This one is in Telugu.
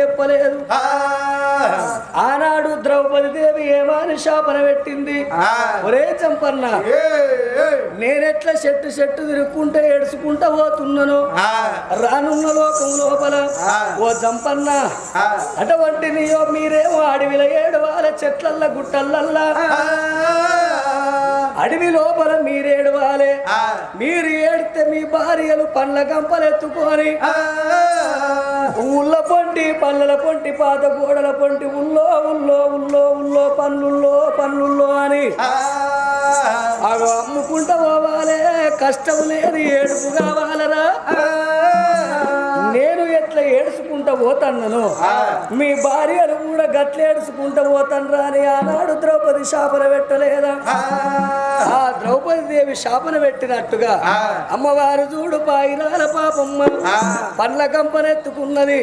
చెప్పలేదు. ఆనాడు ద్రౌపది దేవి ఏమాని శాపన పెట్టింది. ఒరే చంపన్న, నేనెట్లా చెట్టు తిరుక్కుంటే ఏడుచుకుంటా పోతున్నాను రానున్న లోకం లోపల. ఓ చంపన్న, అటువంటి నీయో మీరేమో అడవిలో ఏడవాల చెట్లల్ల గుట్టలల్లా అడవి లోపల మీరేడవాలే. మీరు ఏడితే మీ భార్యలు పండ్ల గంపలెత్తుకొని ఊళ్ళ పొంటి పళ్ళల పొంటి పాత గోడల పొంటి ఉల్లో ఉల్లో ఉల్లో ఉల్లో పన్నుల్లో అని అవి అమ్ముకుంటా పోవాలే. కష్టం లేదు, ఏడుపు కావాలరా. నేను ఎట్లా ఏడుచుకుంటా పోతాను, మీ భార్యలు కూడా గట్ల ఏడుచుకుంటా పోతానరా అని ఆనాడు ద్రౌపది శాపన పెట్టలేదా? ఆ ద్రౌపది దేవి శాపన పెట్టినట్టుగా అమ్మవారు చూడు పాయిరాల పాపమ్మ పండ్ల కంపనెత్తుకున్నది.